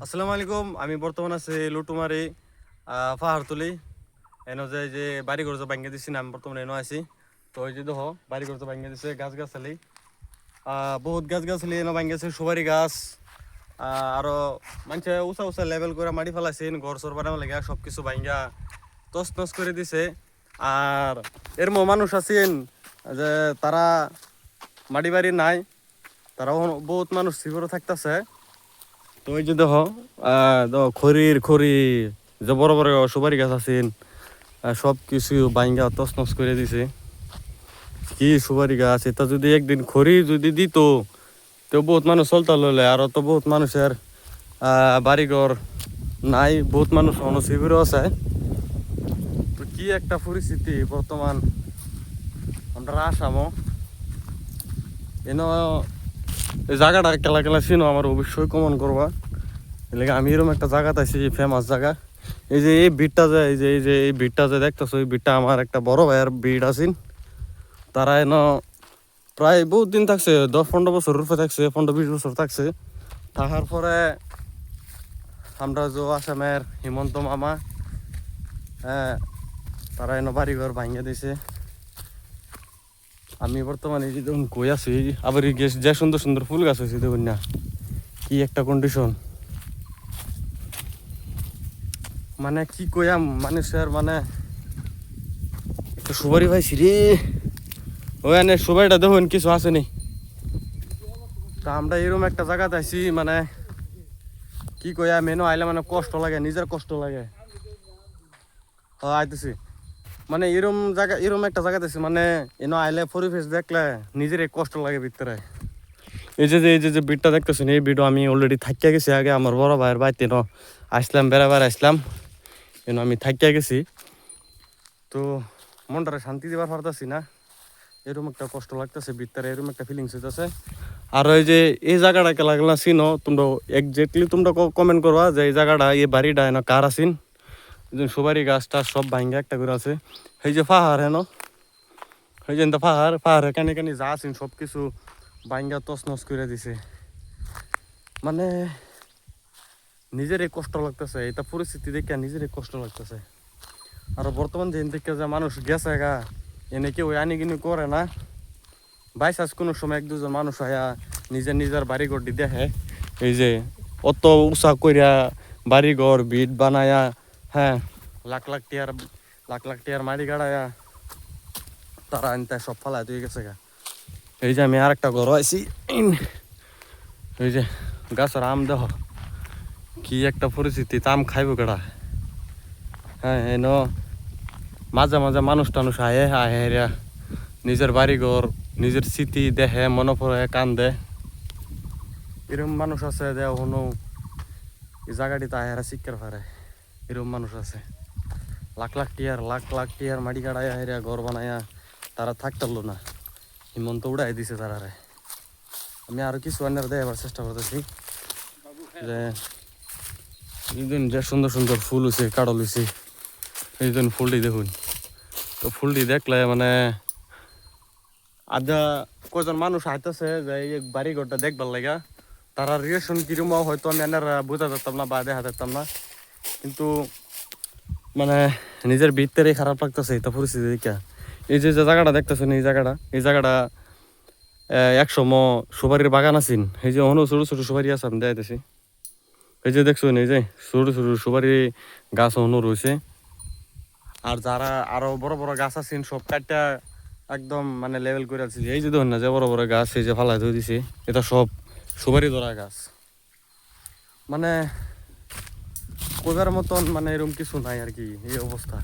আসসালামু আলাইকুম। আমি বর্তমান আছি লুটুমারি পাহাড়তলি এনো যে বাড়িঘর যে ভাঙ্গা দিছি না, আমি বর্তমানে এনো আছি। তো ওই যে দেখো বাড়িঘর যে ভাঙ্গা দিছে, গাছ গাছালি বহুত গাছ গাছালি এনো ভাঙ্গেছে, সুপারি গাছ আরো মানুষে উঁচা উঁচা লেভেল করে মাটি ফেলাইছেন ঘর সর বানানো লাগে, সব কিছু ভাঙ্গা তস নস করে দিছে। আর এর মানুষ আছেন যে তারা মাটি বাড়ি নাই, তারা বহুত মানুষ শিবিরে থাকতেছে। তো ওই যে দেখো খড়ি যে বড় বড় সুপারি গাছ আছেন, সব কিছু বাইঙ্গা তছনছ করে দিছে। কি সুপারি গাছ, এটা যদি একদিন খড়ি যদি দিত তো বহুত মানুষ চলতে লইলে, আর তো বহুত মানুষের বাড়িঘর নাই, বহুত মানুষ অনশিবিরও আছে। তো কি একটা পরিস্থিতি বর্তমান আমরা আসামও এন এই জায়গাটা কেলা কেলা চিনো আমার অবশ্যই কমন করবা। এলাকা আমি এরকম একটা জায়গাতে আছি, ফেমাস জায়গা। এই যে এই ভিড়টা যে এই ভিড়টা যে দেখতেছো, এই ভিড়টা আমার একটা বড় ভাইয়ের ভিড় আছেন। তারা এন প্রায় বহুত দিন থাকছে, 10-15 বছর রূপে থাকছে, 15-20 বছর থাকছে। থাকার পরে আমরা যে আসামের হিমন্ত মামা, হ্যাঁ, তারা এনে বাড়িঘর ভাঙিয়ে দিছে। আমি বর্তমানে এই যে দেখুন কই আছি, আবার যে সুন্দর সুন্দর ফুল গাছ হয়েছে দেখুন না, কি একটা কন্ডিশন। মানে কি কইয়াম মানুষের, মানে একটা সুপারি পাইছি রে, ওখানে সুপারিটা দেখুন কিছু আসেনি। তা আমরা এরকম একটা জায়গাতে আছি, মানে কি কইয়াম এনো আইলে মানে কষ্ট লাগে, নিজের কষ্ট লাগে। আইতেছি মানে এরম একটা জায়গাতে আছি, মানে এনো আইলে পরিবেশ দেখলে নিজের কষ্ট লাগে ভিতরে। এই যে বিটটা দেখতেছেন, এই বিটও আমি অলরেডি থাকিয়া গেছি আগে আমার বড় ভাইয়ের বাড়িতে আসলাম, বেড়াবার আসলাম, এনো আমি থাকিয়া গেছি। তো মনটারে শান্তি দিবার পারতাছি না, এরকম একটা কষ্ট লাগতেছে ভিতরে, এরকম একটা ফিলিংস হইতেছে। আর ওই যে এই জায়গাটাকে লাগলা চিনো তোমরা, একজাক্টলি তোমরা কমেন্ট করবা যে এই জায়গাটা, এই বাড়িটা এনো কার আছেন। সুপারি গাছটা সব ভাঙ্গা একটা করে আছে। এই যে পাহাড় হেন, এই যে পাহাড় কানে কানে যা আছেন সব কিছু ভাঙ্গা তছনছ করে দিছে। মানে নিজের কষ্ট লাগতেছে, এটা পরিস্থিতি দেখে নিজের কষ্ট লাগতেছে। আর বর্তমান দিন থেকে যে মানুষ গেছে গা, এনে কেউ আনি কিনি করে না। বাইচান্স কোনো সময় 1-2 জন মানুষ আয়া নিজের বাড়িঘর দি দেখে, এই যে অত উঁচা কইরা বাড়িঘর ভিট বানায়া, হ্যাঁ, লাখ লাখ টিয়ার মাটি গাড়ায়া তারা আনতে সব ফালায় দিয়ে গেছে গা। এই যে আমি আর একটা ঘর আইছি, এই যে গাছের আম দেখ কি একটা পরিস্থিতি, আম খাইব কেডা। হ্যাঁ, এন মাঝে মাঝে মানুষ টানুষ আহে নিজের বাড়িঘর নিজের স্মৃতি দেখে, মনে পড়ে কান্দে। এরকম মানুষ আছে যে হনো এই জায়গাটিতে আহেরা শিক্ষার পারে, এরকম মানুষ আছে। লাখ লাখ টিয়ার মাটি কাটায় হেরা ঘর বানায়া তারা থাকতারলো না, হিমন্ত উড়াই দিছে তারারে। আমি আরো কিছু আনার দেওয়ার চেষ্টা করতেছি, যে এইদিন যে সুন্দর সুন্দর ফুল হয়েছে, কাড়ল হয়েছে, এই দিন ফুলটি দেখুন। তো ফুলটি দেখলে মানে আধা কজন মানুষ আইতেছে যে এই বাড়িঘরটা দেখবার লাগা, তারা রিয়েকশন কিরম হয়তো আমি এনার বোঝা যেতাম না বা দেখা যেতাম না, কিন্তু মানে নিজের ভিতরে খারাপ লাগতেছে এটা পরিস্থিতি দেখা। এই যে জায়গাটা দেখতেছেন, এই জায়গাটা 100 সুপারির বাগান আছেন। এই যে অন্য ছোট ছোট সুপারি আছে, আমি দেখাইতেছি। এই যে দেখছেন, এই যে ছোট ছোট সুপারি গাছ অন্য রয়েছে। আর যারা আরো বড় বড় গাছ আছেন সব কাটটা একদম মানে লেভেল করে আছে। এই যে দেখুন না, যে বড় বড় গাছ এই যে ফালাই ধরে দিছে, এটা সব সুপারি ধরা গাছ। মানে কইবার মতন মানে এরকম কিছু নাই আর কি, এই অবস্থা।